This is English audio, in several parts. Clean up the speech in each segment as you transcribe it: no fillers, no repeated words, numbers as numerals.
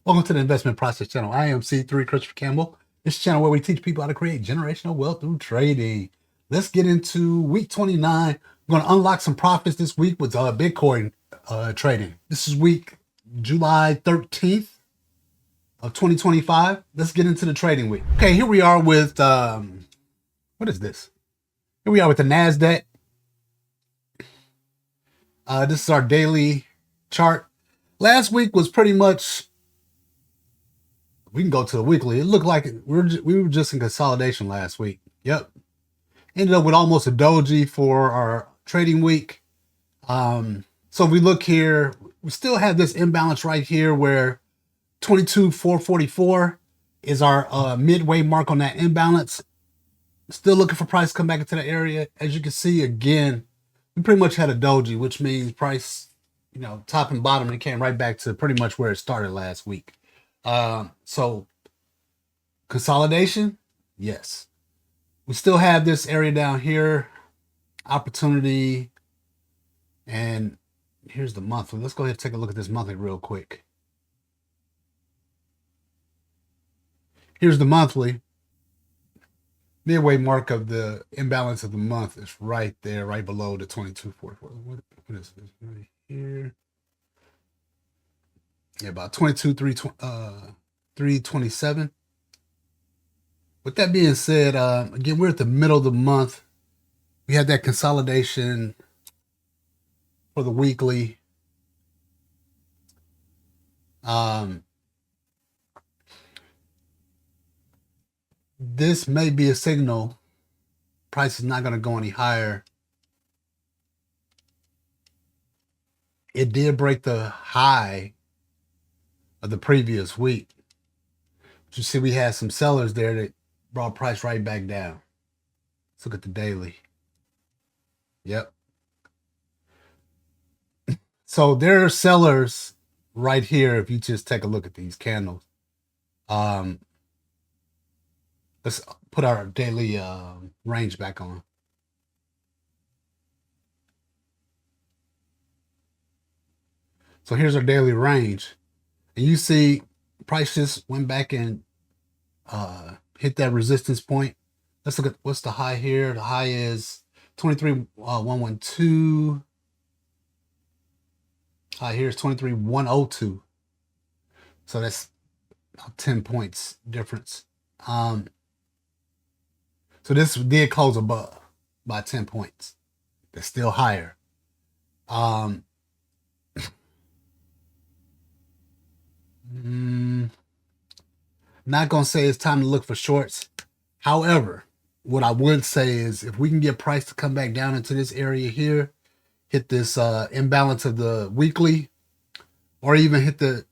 Welcome to the Investment Process Channel. I am C3 Christopher Campbell. This channel where we teach people how to create generational wealth through trading. Let's get into week 29. We're going to unlock some profits this week with Bitcoin trading. This is week July 13th of 2025. Let's get into the trading week. Okay, here we are with, what is this? Here we are with the NASDAQ. This is our daily chart. Last week was pretty much, we can go to the weekly. It looked like we were just in consolidation last week. Yep. Ended up with almost a doji for our trading week. So if we look here, we still have this imbalance right here where 22,444 is our midway mark on that imbalance. Still looking for price to come back into the area. As you can see, again, we pretty much had a doji, which means price, top and bottom, and it came right back to pretty much where it started last week. So consolidation, yes. We still have this area down here, opportunity, and here's the monthly. Let's go ahead and take a look at this monthly real quick. Here's the monthly. Midway mark of the imbalance of the month is right there, right below the 2244. What is this right here? Yeah, about 327. With that being said, again, we're at the middle of the month. We had that consolidation for the weekly. This may be a signal price is not going to go any higher. It did break the high of the previous week. But you see, we had some sellers there that brought price right back down. Let's look at the daily. Yep. So there are sellers right here. If you just take a look at these candles, let's put our daily range back on. So here's our daily range, and you see price just went back and hit that resistance point. Let's look at what's the high here. The high is 23,112. High here is 23,102. So that's about 10 points difference. So this did close above by 10 points. That's still higher. Not gonna say it's time to look for shorts. However, what I would say is if we can get price to come back down into this area here, hit this imbalance of the weekly, or even hit the,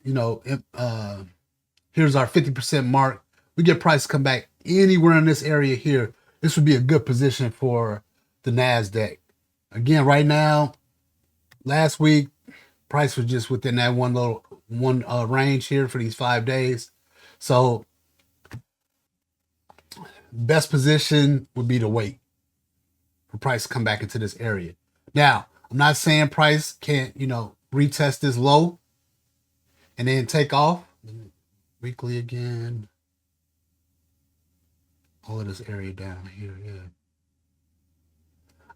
here's our 50% mark. We get price to come back anywhere in this area here. This would be a good position for the NASDAQ. Again, right now, last week, price was just within that one range here for these 5 days. So best position would be to wait for price to come back into this area. Now, I'm not saying price can't, retest this low and then take off. Weekly again. All of this area down here, yeah.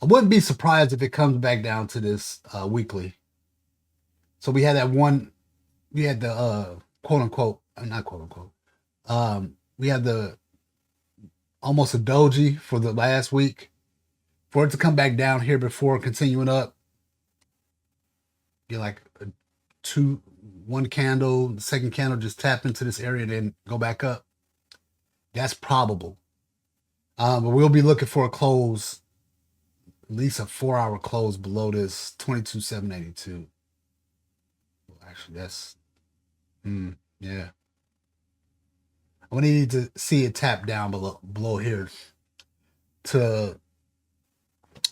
I wouldn't be surprised if it comes back down to this weekly. So we had that one, we had the quote unquote, not quote unquote, we had the almost a doji for the last week. For it to come back down here before continuing up, get like one candle, the second candle just tap into this area and then go back up. That's probable. But we'll be looking for a close, at least a 4-hour close below this 22,782. Well, actually, that's, yeah. I need to see it tap down below here to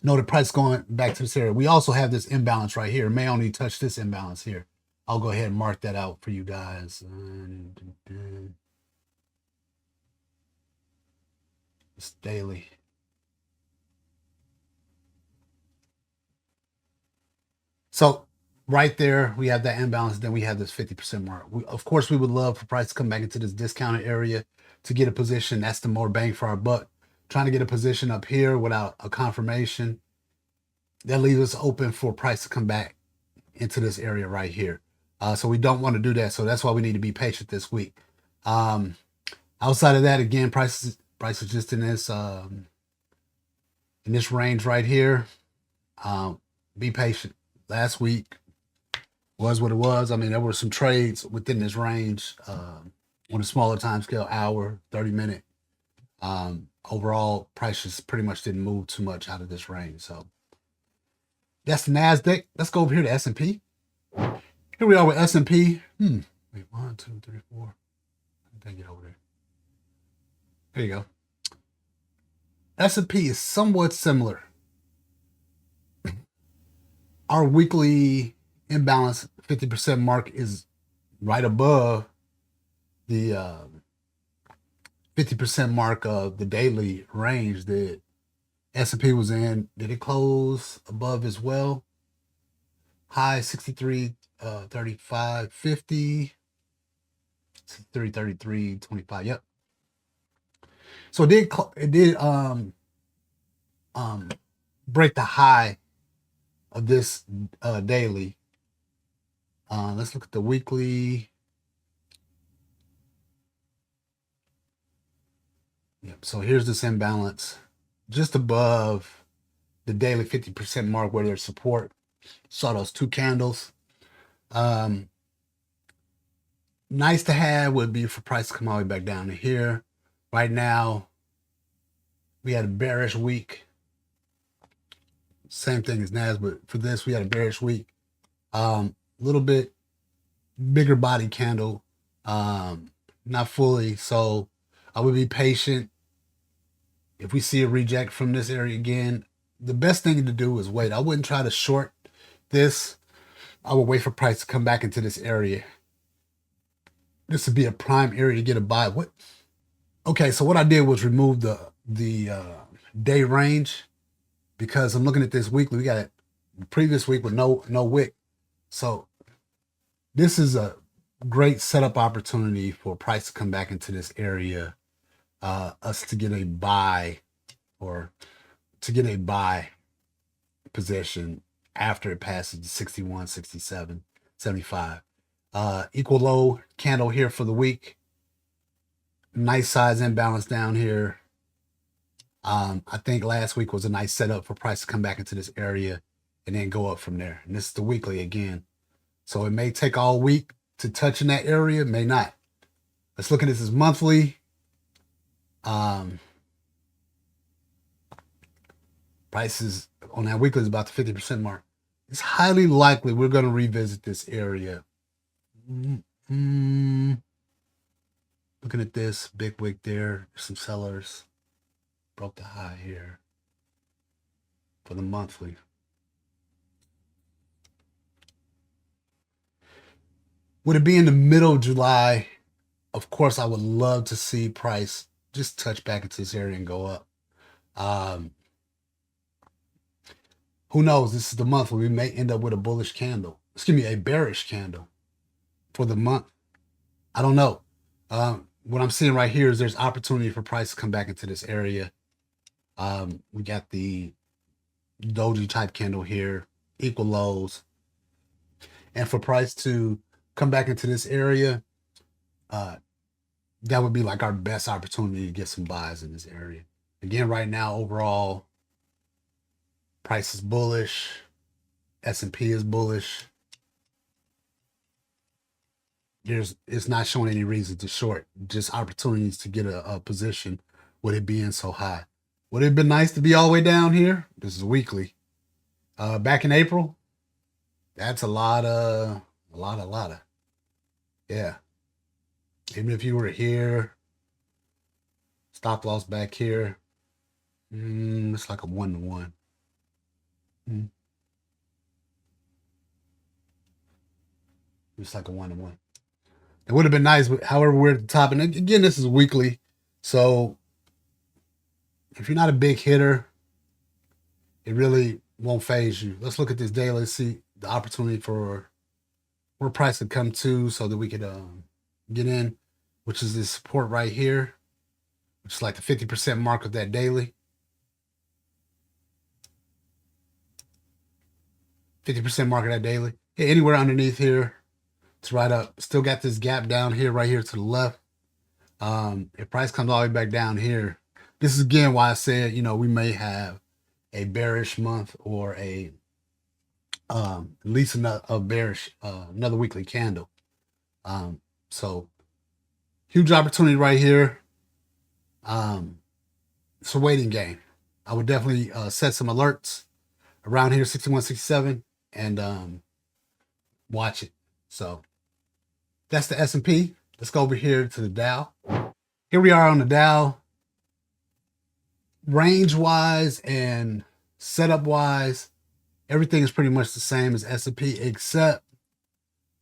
know the price going back to this area. We also have this imbalance right here. It may only touch this imbalance here. I'll go ahead and mark that out for you guys. It's daily. So right there, we have that imbalance. Then we have this 50% mark. Of course, we would love for price to come back into this discounted area to get a position. That's the more bang for our buck. Trying to get a position up here without a confirmation, that leaves us open for price to come back into this area right here. So we don't want to do that. So that's why we need to be patient this week. Um, Outside of that, again, prices just in this range right here. Be patient. Last week was what it was. I mean, there were some trades within this range on a smaller time scale, hour, 30-minute. Overall, prices pretty much didn't move too much out of this range. So that's the NASDAQ. Let's go over here to S&P. Here we are with S&P. Wait, 1, 2, 3, 4. Let me get over there. There you go. S&P is somewhat similar. Our weekly imbalance 50% mark is right above the 50% mark of the daily range that S&P was in. Did it close above as well? High 63, 35, 50, 63, 33, 25. Yep. So it did break the high of this daily. Let's look at the weekly. Yep. So here's this imbalance just above the daily 50% mark where there's support. Saw those two candles. Nice to have would be for price to come all the way back down to here. Right now, we had a bearish week. Same thing as NAS, but for this, we had a bearish week. Little bit bigger body candle, not fully. So I would be patient. If we see a reject from this area again, the best thing to do is wait. I wouldn't try to short this. I would wait for price to come back into this area. This would be a prime area to get a buy. What? Okay, so what I did was remove the day range because I'm looking at this weekly. We got it previous week with no wick. So this is a great setup opportunity for price to come back into this area, us to get a buy or to get a buy position after it passes 61, 67, 75. Equal low candle here for the week. Nice size imbalance down here. I think last week was a nice setup for price to come back into this area and then go up from there. And this is the weekly again. So it may take all week to touch in that area, may not. Let's look at this as monthly. Prices on that weekly is about the 50% mark. It's highly likely we're going to revisit this area. Looking at this, big wick there, some sellers. Broke the high here for the monthly. Would it be in the middle of July? Of course, I would love to see price just touch back into this area and go up. Who knows? This is the month where we may end up with a bullish candle. Excuse me, a bearish candle for the month. I don't know. What I'm seeing right here is there's opportunity for price to come back into this area. We got the doji type candle here, equal lows. And for price to come back into this area, that would be like our best opportunity to get some buys in this area. Again, right now, overall, price is bullish. S&P is bullish. It's not showing any reason to short, just opportunities to get a position with it being so high. Would it have been nice to be all the way down here? This is weekly. Back in April, that's a lot of. Yeah. Even if you were here, stop loss back here, it's like a 1-to-1. It's like a 1-to-1. It would have been nice, but however, we're at the top. And again, this is weekly. So if you're not a big hitter, it really won't phase you. Let's look at this daily. Let's see. the opportunity for where price could come to so that we could get in, which is this support right here, which is like the 50% mark of that daily. 50% mark of that daily. Yeah, anywhere underneath here, it's right up. Still got this gap down here, right here to the left. If price comes all the way back down here, this is again why I said, we may have a bearish month or at least a bearish, another weekly candle. So huge opportunity right here. It's a waiting game. I would definitely set some alerts around here, 61, 67, and watch it. So that's the S&P. Let's go over here to the Dow. Here we are on the Dow. Range-wise and setup-wise, everything is pretty much the same as S&P, except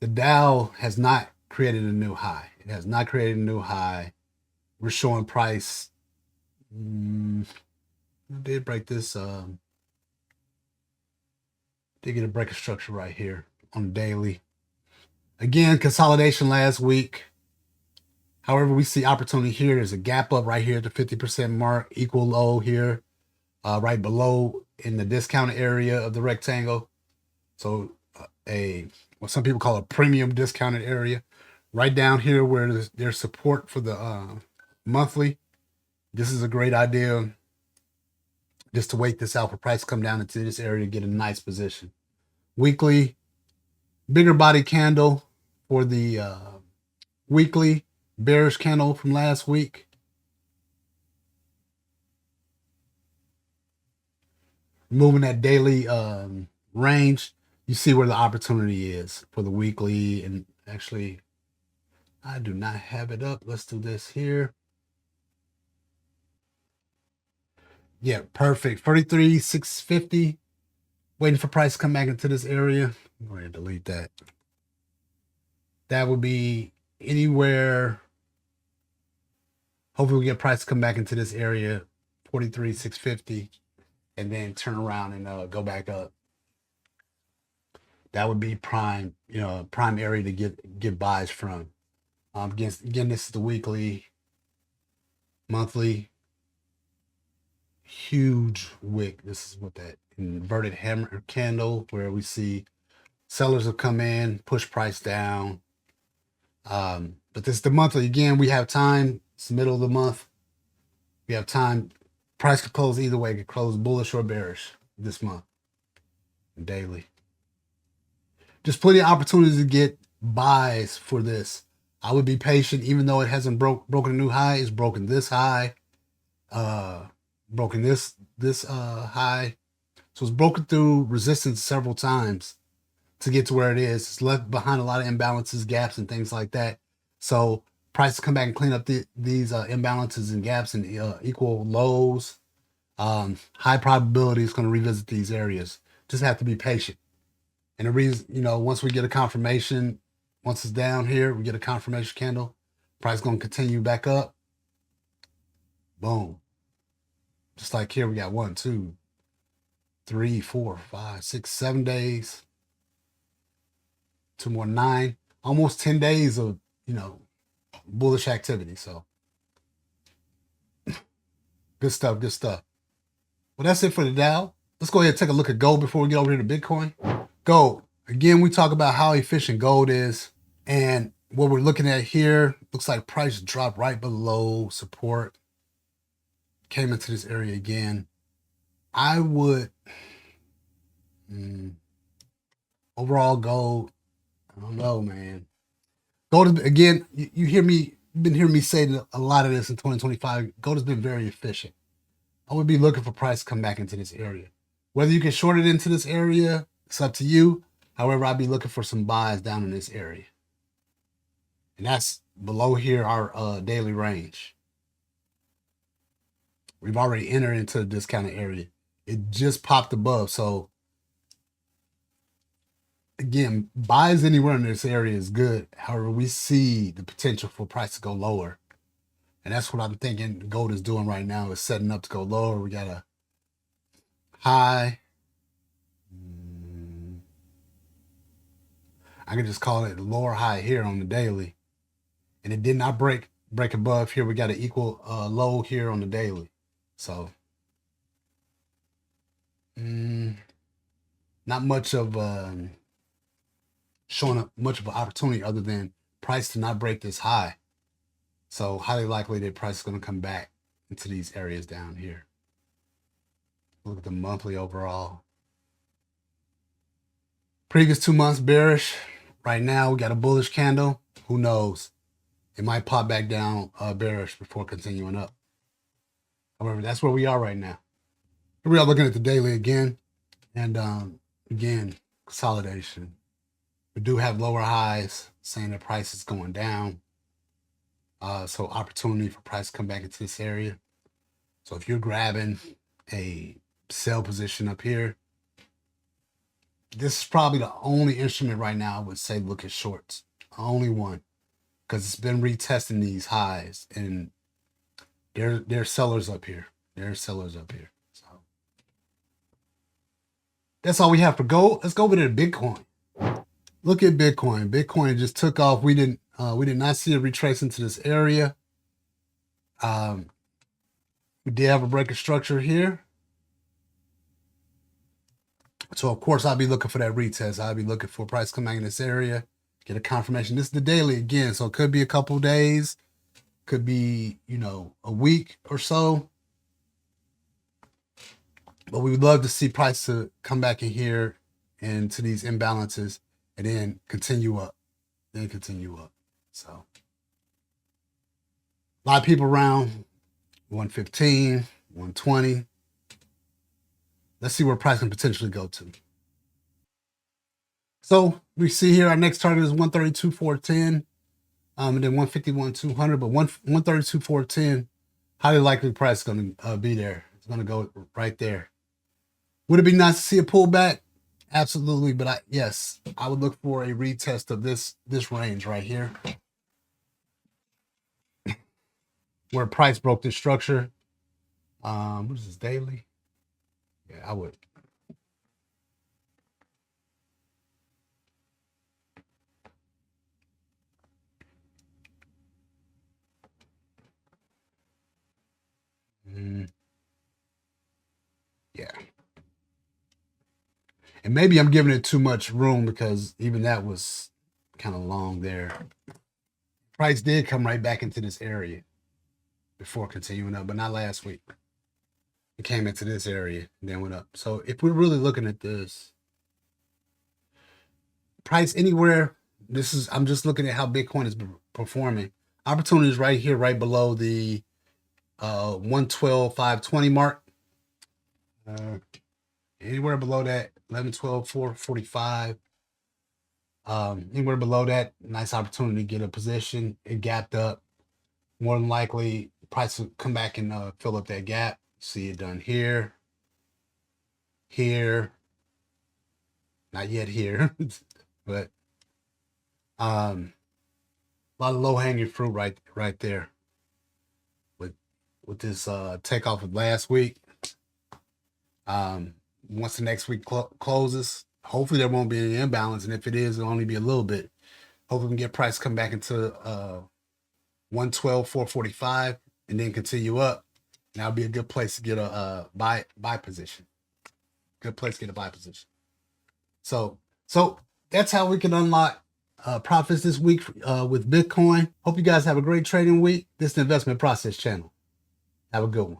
the Dow has not created a new high. It has not created a new high. We're showing price. I did break this. Did get a break of structure right here on the daily. Again, consolidation last week. However, we see opportunity here. There's a gap up right here at the 50% mark, equal low here, right below in the discount area of the rectangle. So what some people call a premium discounted area. Right down here where there's support for the monthly. This is a great idea just to wait this out for price to come down into this area to get a nice position. Weekly, bigger body candle for the weekly bearish candle from last week. Moving that daily range, you see where the opportunity is for the weekly. And actually, I do not have it up. Let's do this here. Yeah, perfect. 33,650. Waiting for price to come back into this area. I'm going to delete that. That would be anywhere. Hopefully we get price to come back into this area, 43,650, and then turn around and go back up. That would be prime, prime area to get buys from. Again, this is the weekly, monthly, huge wick. This is what that inverted hammer candle where we see sellers have come in, push price down. But this is the monthly. Again, we have time. It's the middle of the month. We have time. Price could close either way. It could close bullish or bearish this month. Daily. Just plenty of opportunities to get buys for this. I would be patient, even though it hasn't broken a new high. It's broken this high, broken this high. So it's broken through resistance several times to get to where it is. It's left behind a lot of imbalances, gaps, and things like that. So prices come back and clean up these imbalances and gaps and equal lows. High probability is going to revisit these areas. Just have to be patient. And the reason, once we get a confirmation, once it's down here, we get a confirmation candle. Price going to continue back up. Boom. Just like here, we got 1, 2, 3, 4, 5, 6, 7 days. 2 more, 9. Almost 10 days of, bullish activity. So good stuff, good stuff. Well, that's it for the Dow. Let's go ahead and take a look at gold before we get over here to Bitcoin. Gold. Again, we talk about how efficient gold is. And what we're looking at here, looks like price dropped right below support. Came into this area again. I would, overall gold, I don't know, man. Gold, again, you hear me, you've been hearing me say a lot of this in 2025. Gold has been very efficient. I would be looking for price to come back into this area. Whether you can short it into this area, it's up to you. However, I'd be looking for some buys down in this area. And that's below here, our daily range. We've already entered into the discounted area. It just popped above. So again, buys anywhere in this area is good. However, we see the potential for price to go lower. And that's what I'm thinking gold is doing right now, is setting up to go lower. We got a high. I can just call it the lower high here on the daily, and it did not break above here. We got an equal low here on the daily, so not much of showing up much of an opportunity other than price to not break this high. So highly likely that price is going to come back into these areas down here. Look at the monthly overall. Previous 2 months bearish. Right now we got a bullish candle. Who knows? It might pop back down bearish before continuing up. However, that's where we are right now. Here we are looking at the daily again. And again, consolidation. We do have lower highs saying the price is going down. So opportunity for price to come back into this area. So if you're grabbing a sell position up here, this is probably the only instrument right now I would say look at shorts. Only one. Because it's been retesting these highs. And there's sellers up here. There's sellers up here. So that's all we have for gold. Let's go over to Bitcoin. Look at Bitcoin. Bitcoin just took off. We did not see it retrace into this area. We did have a break of structure here. So of course I'll be looking for that retest. I'll be looking for price coming in this area, get a confirmation. This is the daily again, so it could be a couple of days, could be, you know, a week or so. But we would love to see price to come back in here and to these imbalances and then continue up. So a lot of people around 115, 120. Let's see where price can potentially go to. So we see here our next target is 132.410, and then 151.200, but 132.410, highly likely price is going to be there. It's going to go right there. Would it be nice to see a pullback? Absolutely, but yes, I would look for a retest of this range right here, where price broke this structure. What is this, daily? Yeah, I would. Yeah. And maybe I'm giving it too much room because even that was kind of long there. Price did come right back into this area before continuing up, but not last week. It came into this area and then went up. So if we're really looking at this, price anywhere, I'm just looking at how Bitcoin is performing. Opportunities right here, right below the 112.520 mark. Anywhere below that, 11.12.445. Anywhere below that, nice opportunity to get a position. It gapped up. More than likely, price will come back and fill up that gap. See it done here, here, not yet here, but a lot of low hanging fruit right there. With this takeoff of last week. Once the next week closes, hopefully there won't be any imbalance, and if it is, it'll only be a little bit. Hopefully we can get price come back into 112.445 and then continue up. And that'll be a good place to get a buy position. Good place to get a buy position. So that's how we can unlock profits this week with Bitcoin. Hope you guys have a great trading week. This is the Investment Process Channel. Have a good one.